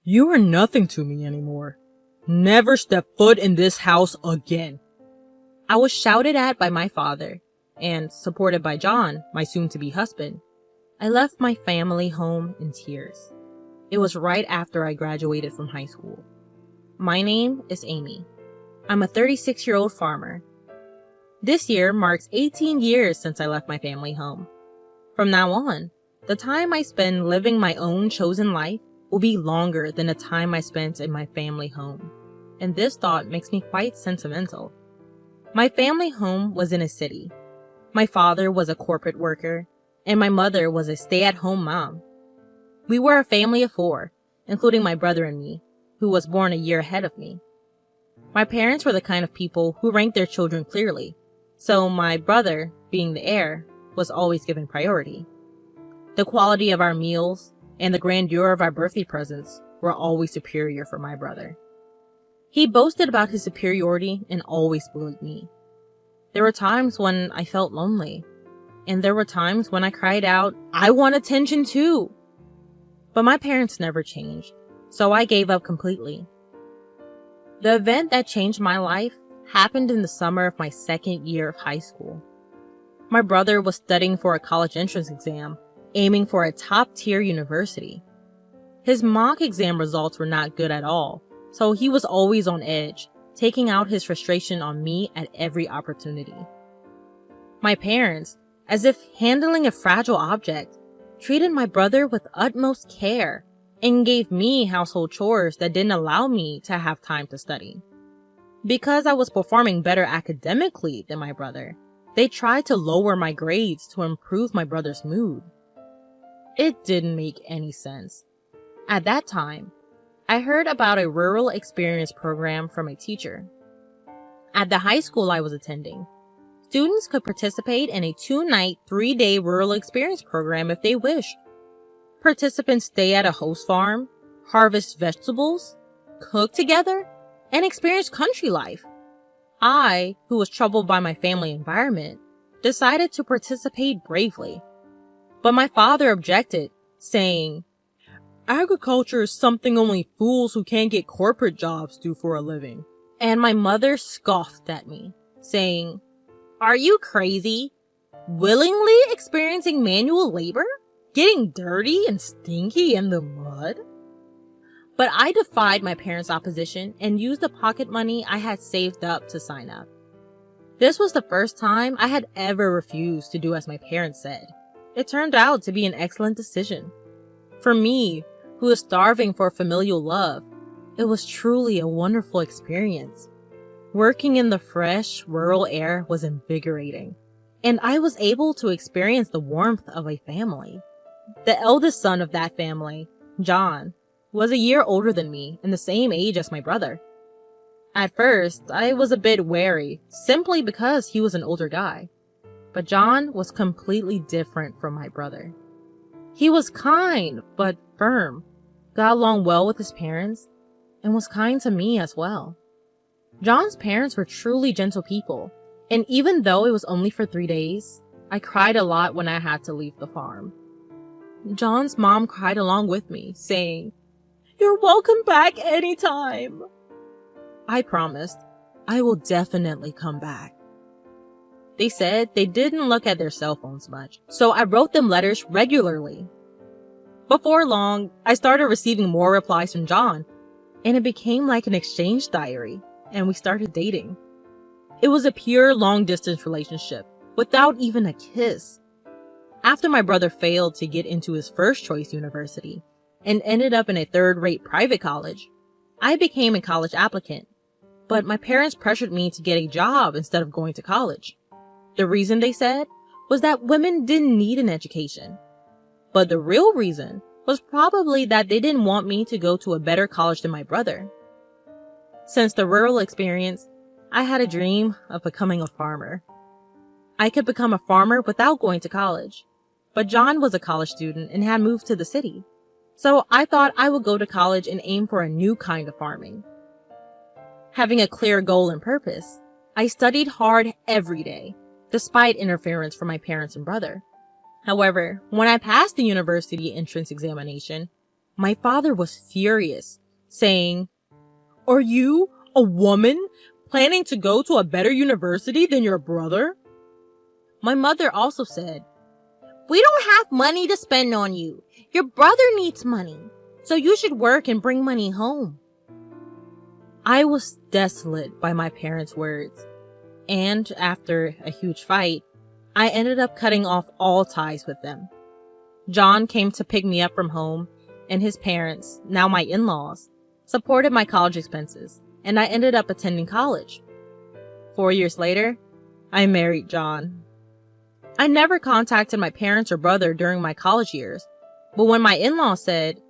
You are nothing to me anymore. Never step foot in this house again. I was shouted at by my father, and supported by John, my soon-to-be husband. I left my family home in tears. It was right after I graduated from high school. My name is Amy. I'm a 36-year-old farmer. This year marks 18 years since I left my family home. From now on, the time I spend living my own chosen life will be longer than the time I spent in my family home. And this thought makes me quite sentimental. My family home was in a city. My father was a corporate worker, and my mother was a stay-at-home mom. We were a family of 4, including my brother and me, who was born a year ahead of me. My parents were the kind of people who ranked their children clearly, so my brother, being the heir, was always given priority. The quality of our meals and the grandeur of our birthday presents were always superior for my brother. He boasted about his superiority and always bullied me. There were times when I felt lonely, and there were times when I cried out, "I want attention too!" But my parents never changed, so I gave up completely. The event that changed my life happened in the summer of my second year of high school. My brother was studying for a college entrance exam, aiming for a top-tier university. His mock exam results were not good at all, so he was always on edge, taking out his frustration on me at every opportunity. My parents, as if handling a fragile object, treated my brother with utmost care and gave me household chores that didn't allow me to have time to study. Because I was performing better academically than my brother, they tried to lower my grades to improve my brother's mood. It didn't make any sense. At that time, I heard about a rural experience program from a teacher. At the high school I was attending, students could participate in a 2-night, 3-day rural experience program if they wished. Participants stay at a host farm, harvest vegetables, cook together, and experience country life. I, who was troubled by my family environment, decided to participate bravely. But my father objected, saying, Agriculture is something only fools who can't get corporate jobs do for a living. And my mother scoffed at me, saying, "Are you crazy? Willingly experiencing manual labor? Getting dirty and stinky in the mud?" But I defied my parents' opposition and used the pocket money I had saved up to sign up. This was the first time I had ever refused to do as my parents said. It turned out to be an excellent decision. For me, who was starving for familial love, it was truly a wonderful experience. Working in the fresh, rural air was invigorating, and I was able to experience the warmth of a family. The eldest son of that family, John, was a year older than me and the same age as my brother. At first, I was a bit wary, simply because he was an older guy. But John was completely different from my brother. He was kind, but firm, got along well with his parents, and was kind to me as well. John's parents were truly gentle people, and even though it was only for 3 days, I cried a lot when I had to leave the farm. John's mom cried along with me, saying, "You're welcome back anytime." I promised, I will definitely come back. They said they didn't look at their cell phones much, so I wrote them letters regularly. Before long, I started receiving more replies from John, and it became like an exchange diary, and we started dating. It was a pure long-distance relationship, without even a kiss. After my brother failed to get into his first-choice university, and ended up in a third-rate private college, I became a college applicant, but my parents pressured me to get a job instead of going to college. The reason, they said, was that women didn't need an education. But the real reason was probably that they didn't want me to go to a better college than my brother. Since the rural experience, I had a dream of becoming a farmer. I could become a farmer without going to college, but John was a college student and had moved to the city. So I thought I would go to college and aim for a new kind of farming. Having a clear goal and purpose, I studied hard every day, despite interference from my parents and brother. However, when I passed the university entrance examination, My father was furious, saying, "Are you, a woman, planning to go to a better university than your brother?" My mother also said, "We don't have money to spend on you. Your brother needs money, so you should work and bring money home." I was desolate by my parents' words, and after a huge fight, I ended up cutting off all ties with them. John came to pick me up from home, and his parents, now my in-laws, supported my college expenses, and I ended up attending college. 4 years later, I married John. I never contacted my parents or brother during my college years, but when my in-laws said,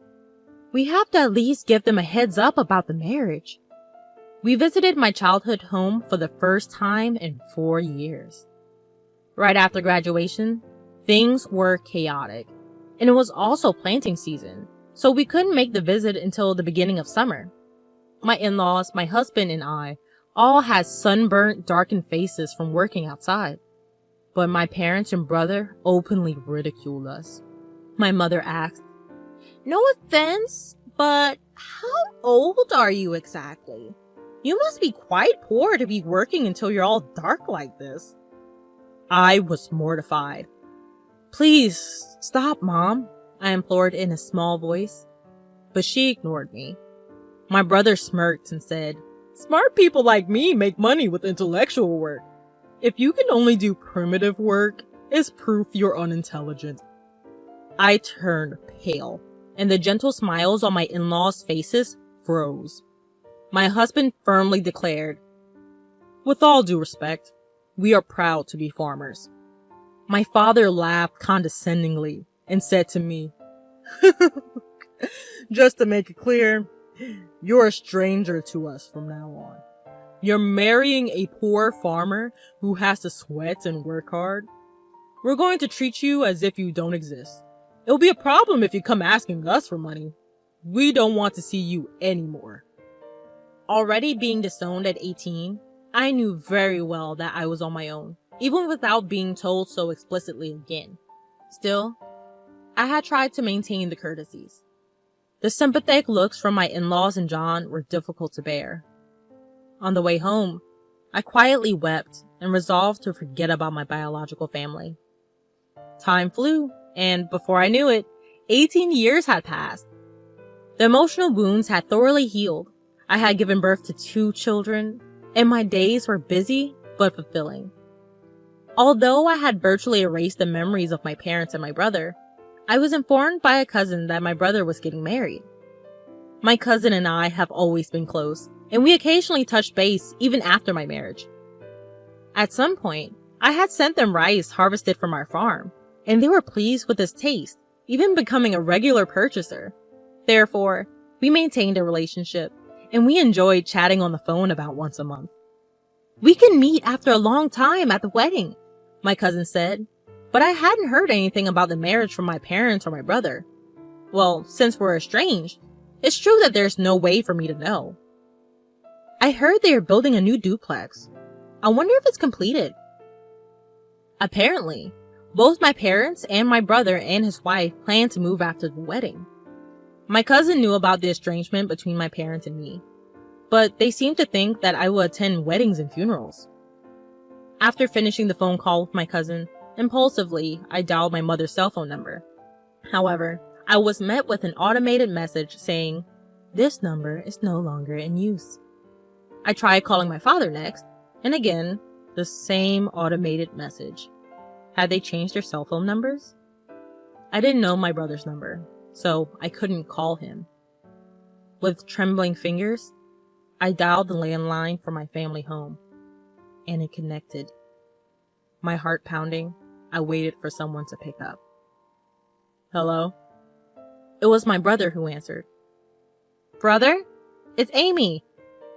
"We have to at least give them a heads up about the marriage," we visited my childhood home for the first time in 4 years. Right after graduation, things were chaotic, and it was also planting season, so we couldn't make the visit until the beginning of summer. My in-laws, my husband, and I all had sunburnt, darkened faces from working outside. But my parents and brother openly ridiculed us. My mother asked, "No offense, but how old are you exactly? You must be quite poor to be working until you're all dark like this." I was mortified. "Please, stop, Mom," I implored in a small voice. But she ignored me. My brother smirked and said, "Smart people like me make money with intellectual work. If you can only do primitive work, it's proof you're unintelligent." I turned pale, and the gentle smiles on my in-laws' faces froze. My husband firmly declared, "With all due respect, we are proud to be farmers." My father laughed condescendingly and said to me, "Just to make it clear, you're a stranger to us from now on. You're marrying a poor farmer who has to sweat and work hard. We're going to treat you as if you don't exist. It'll be a problem if you come asking us for money. We don't want to see you anymore." Already being disowned at 18, I knew very well that I was on my own, even without being told so explicitly again. Still, I had tried to maintain the courtesies. The sympathetic looks from my in-laws and John were difficult to bear. On the way home, I quietly wept and resolved to forget about my biological family. Time flew, and before I knew it, 18 years had passed. The emotional wounds had thoroughly healed. I had given birth to 2 children, and my days were busy but fulfilling. Although I had virtually erased the memories of my parents and my brother, I was informed by a cousin that my brother was getting married. My cousin and I have always been close, and we occasionally touched base even after my marriage. At some point, I had sent them rice harvested from our farm, and they were pleased with its taste, even becoming a regular purchaser. Therefore, we maintained a relationship, and we enjoyed chatting on the phone about once a month. "We can meet after a long time at the wedding," my cousin said, but I hadn't heard anything about the marriage from my parents or my brother. Well, since we're estranged, it's true that there's no way for me to know. "I heard they are building a new duplex. I wonder if it's completed." Apparently, both my parents and my brother and his wife planned to move after the wedding. My cousin knew about the estrangement between my parents and me, but they seemed to think that I would attend weddings and funerals. After finishing the phone call with my cousin, impulsively, I dialed my mother's cell phone number. However, I was met with an automated message saying, "This number is no longer in use." I tried calling my father next, and again, the same automated message. Had they changed their cell phone numbers? I didn't know my brother's number, so I couldn't call him. With trembling fingers, I dialed the landline for my family home, and it connected. My heart pounding, I waited for someone to pick up. "Hello?" It was my brother who answered. "Brother? It's Amy.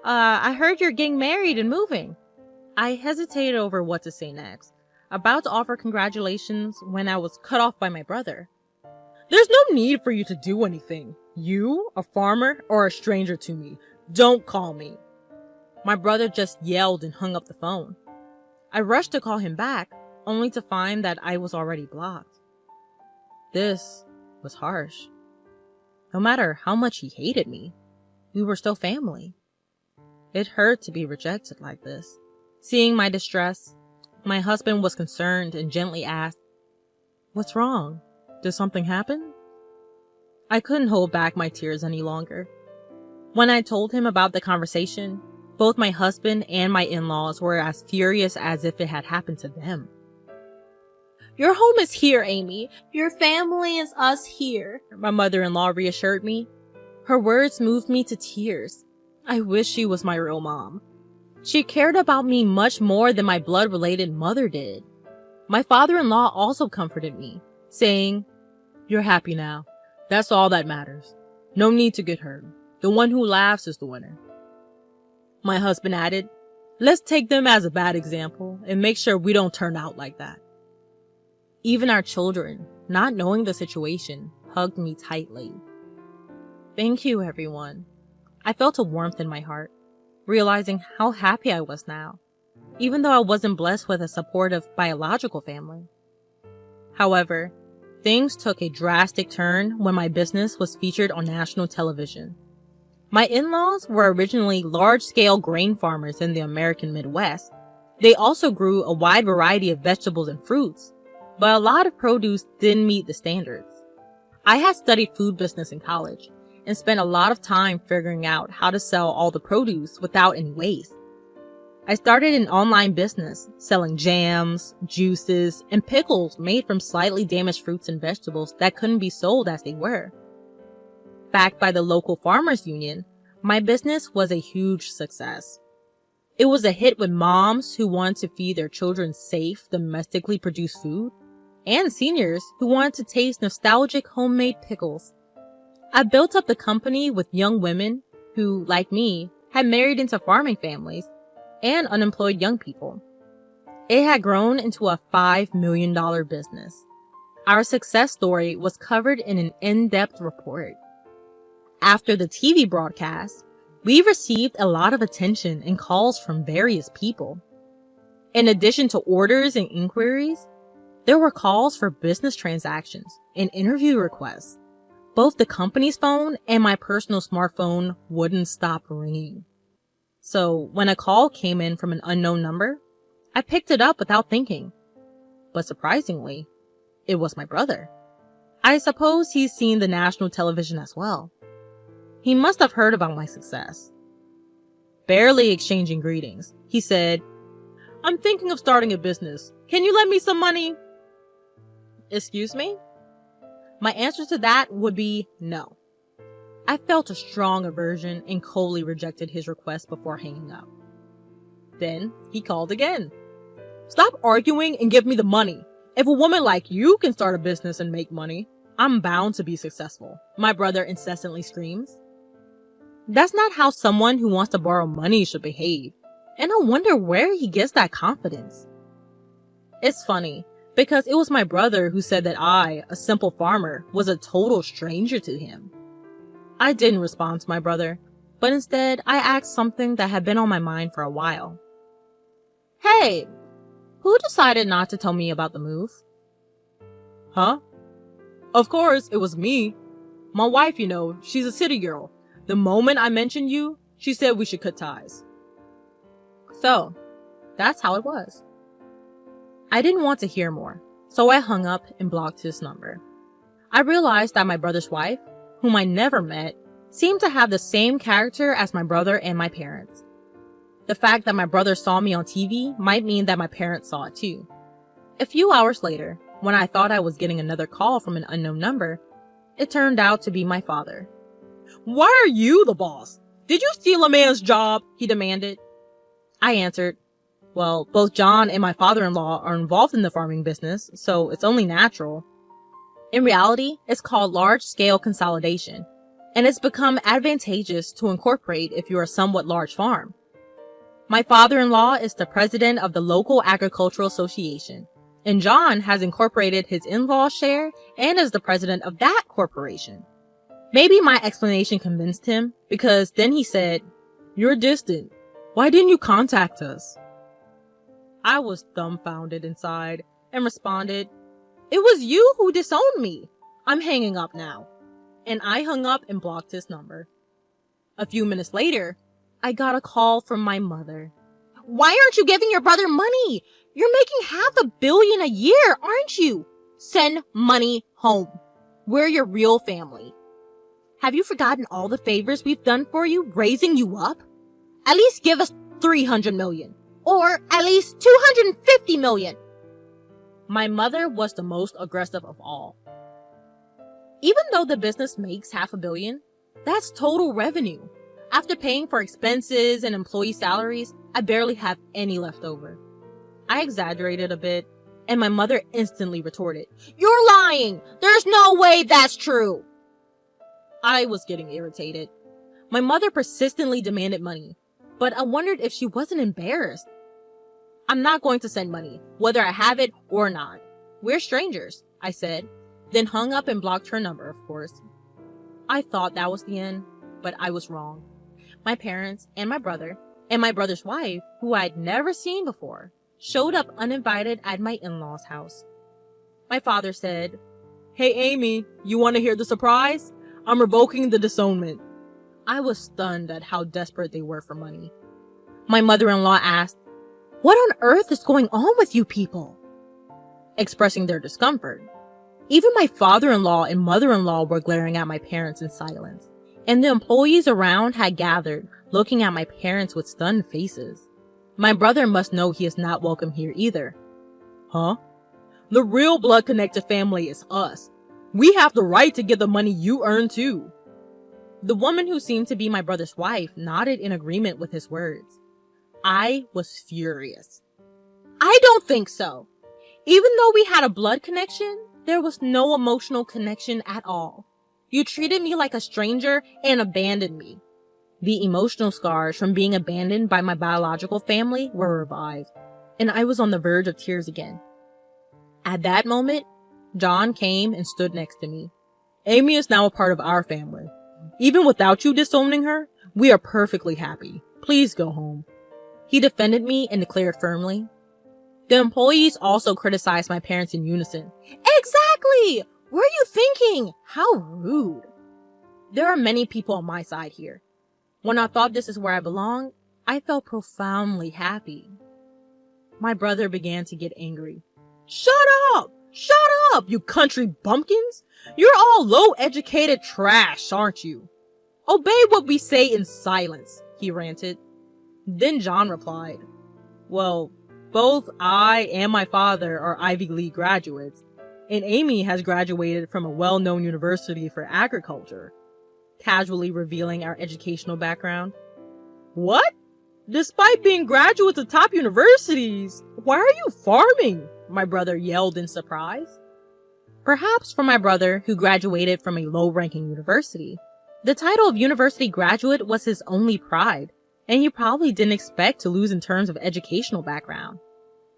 I heard you're getting married and moving." I hesitated over what to say next, about to offer congratulations when I was cut off by my brother. "There's no need for you to do anything. You, a farmer, are a stranger to me. Don't call me." My brother just yelled and hung up the phone. I rushed to call him back, only to find that I was already blocked. This was harsh. No matter how much he hated me, we were still family. It hurt to be rejected like this. Seeing my distress, my husband was concerned and gently asked, "What's wrong? Did something happen?" I couldn't hold back my tears any longer. When I told him about the conversation, both my husband and my in-laws were as furious as if it had happened to them. "Your home is here, Amy. Your family is us here," my mother-in-law reassured me. Her words moved me to tears. I wish she was my real mom. She cared about me much more than my blood-related mother did. My father-in-law also comforted me, saying, "You're happy now. That's all that matters. No need to get hurt. The one who laughs is the winner." My husband added, "Let's take them as a bad example and make sure we don't turn out like that." Even our children, not knowing the situation, hugged me tightly. Thank you, everyone. I felt a warmth in my heart, realizing how happy I was now, even though I wasn't blessed with a supportive biological family. However, things took a drastic turn when my business was featured on national television. My in-laws were originally large-scale grain farmers in the American Midwest. They also grew a wide variety of vegetables and fruits, but a lot of produce didn't meet the standards. I had studied food business in college and spent a lot of time figuring out how to sell all the produce without any waste. I started an online business selling jams, juices, and pickles made from slightly damaged fruits and vegetables that couldn't be sold as they were. Backed by the local farmers union, my business was a huge success. It was a hit with moms who wanted to feed their children safe, domestically produced food, and seniors who wanted to taste nostalgic homemade pickles. I built up the company with young women who, like me, had married into farming families and unemployed young people. It had grown into a $5 million business. Our success story was covered in an in-depth report. After the TV broadcast, we received a lot of attention and calls from various people. In addition to orders and inquiries, there were calls for business transactions and interview requests. Both the company's phone and my personal smartphone wouldn't stop ringing. So when a call came in from an unknown number, I picked it up without thinking. But surprisingly, it was my brother. I suppose he's seen the national television as well. He must have heard about my success. Barely exchanging greetings, he said, "I'm thinking of starting a business. Can you lend me some money?" Excuse me? My answer to that would be no. I felt a strong aversion and coldly rejected his request before hanging up. Then he called again. "Stop arguing and give me the money. If a woman like you can start a business and make money, I'm bound to be successful," my brother incessantly screams. That's not how someone who wants to borrow money should behave, and I wonder where he gets that confidence. It's funny, because it was my brother who said that I, a simple farmer, was a total stranger to him. I didn't respond to my brother, but instead I asked something that had been on my mind for a while. "Hey, who decided not to tell me about the move?" "Huh? Of course, it was me. My wife, she's a city girl. The moment I mentioned you, she said we should cut ties." So, that's how it was. I didn't want to hear more, so I hung up and blocked his number. I realized that my brother's wife, whom I never met, seemed to have the same character as my brother and my parents. The fact that my brother saw me on TV might mean that my parents saw it too. A few hours later, when I thought I was getting another call from an unknown number, it turned out to be my father. "Why are you the boss? Did you steal a man's job?" he demanded. I answered, "Well, both John and my father-in-law are involved in the farming business, so it's only natural." In reality, it's called large-scale consolidation, and it's become advantageous to incorporate if you're a somewhat large farm. My father-in-law is the president of the local agricultural association, and John has incorporated his in-law share and is the president of that corporation. Maybe my explanation convinced him, because then he said, "You're distant. Why didn't you contact us?" I was dumbfounded inside and responded, "It was you who disowned me. I'm hanging up now." and I hung up and blocked his number. A few minutes later, I got a call from my mother. Why aren't you giving your brother money? You're making $500 million a year, aren't you? Send money home. We're your real family. Have you forgotten all the favors we've done for you, raising you up? At least give us $300 million. Or at least $250 million. My mother was the most aggressive of all. Even though the business makes $500 million, that's total revenue. After paying for expenses and employee salaries, I barely have any left over. I exaggerated a bit, and my mother instantly retorted, You're lying! There's no way that's true! I was getting irritated. My mother persistently demanded money, but I wondered if she wasn't embarrassed. I'm not going to send money, whether I have it or not. We're strangers, I said, then hung up and blocked her number, of course. I thought that was the end, but I was wrong. My parents and my brother, and my brother's wife, who I'd never seen before, showed up uninvited at my in-laws' house. My father said, "Hey Amy, you want to hear the surprise? I'm revoking the disownment." I was stunned at how desperate they were for money. My mother-in-law asked, "What on earth is going on with you people?" Expressing their discomfort. Even my father-in-law and mother-in-law were glaring at my parents in silence, and the employees around had gathered, looking at my parents with stunned faces. My brother must know he is not welcome here either. Huh? The real blood-connected family is us. We have the right to get the money you earn too. The woman who seemed to be my brother's wife nodded in agreement with his words. I was furious. I don't think so. Even though we had a blood connection, there was no emotional connection at all. You treated me like a stranger and abandoned me. The emotional scars from being abandoned by my biological family were revived, and I was on the verge of tears again. At that moment, John came and stood next to me. Amy is now a part of our family. Even without you disowning her, we are perfectly happy. Please go home. He defended me and declared firmly. The employees also criticized my parents in unison. Exactly! What are you thinking? How rude. There are many people on my side here. When I thought this is where I belong, I felt profoundly happy. My brother began to get angry. Shut up! Shut up, you country bumpkins! You're all low-educated trash, aren't you? Obey what we say in silence, he ranted. Then John replied, Well, both I and my father are Ivy League graduates, and Amy has graduated from a well-known university for agriculture, casually revealing our educational background. What? Despite being graduates of top universities, why are you farming? My brother yelled in surprise. Perhaps for my brother, who graduated from a low-ranking university, the title of university graduate was his only pride, and he probably didn't expect to lose in terms of educational background.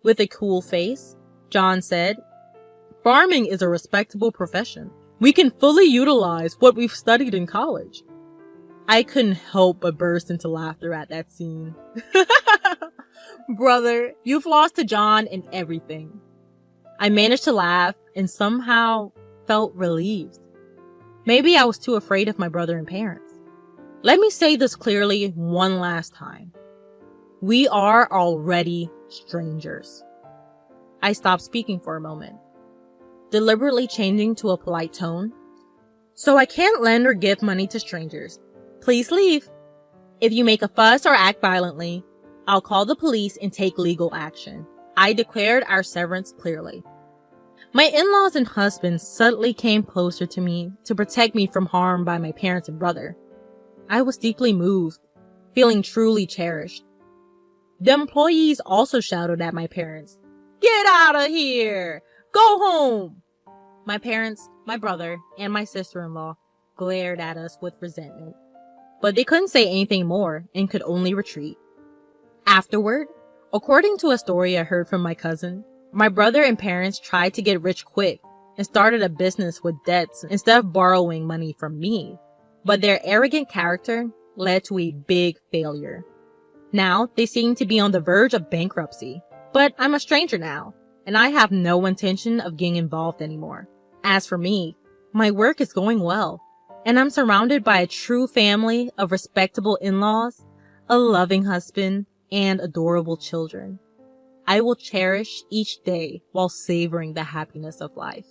With a cool face, John said, Farming is a respectable profession. We can fully utilize what we've studied in college. I couldn't help but burst into laughter at that scene. Brother, you've lost to John in everything. I managed to laugh and somehow felt relieved. Maybe I was too afraid of my brother and parents. Let me say this clearly one last time. We are already strangers. I stopped speaking for a moment, deliberately changing to a polite tone. So I can't lend or give money to strangers. Please leave. If you make a fuss or act violently, I'll call the police and take legal action. I declared our severance clearly. My in-laws and husband subtly came closer to me to protect me from harm by my parents and brother. I was deeply moved, feeling truly cherished. The employees also shouted at my parents, Get out of here! Go home! My parents, my brother, and my sister-in-law glared at us with resentment, but they couldn't say anything more and could only retreat. Afterward, according to a story I heard from my cousin, my brother and parents tried to get rich quick and started a business with debts instead of borrowing money from me, but their arrogant character led to a big failure. Now, they seem to be on the verge of bankruptcy, but I'm a stranger now, and I have no intention of getting involved anymore. As for me, my work is going well. And I'm surrounded by a true family of respectable in-laws, a loving husband, and adorable children. I will cherish each day while savoring the happiness of life.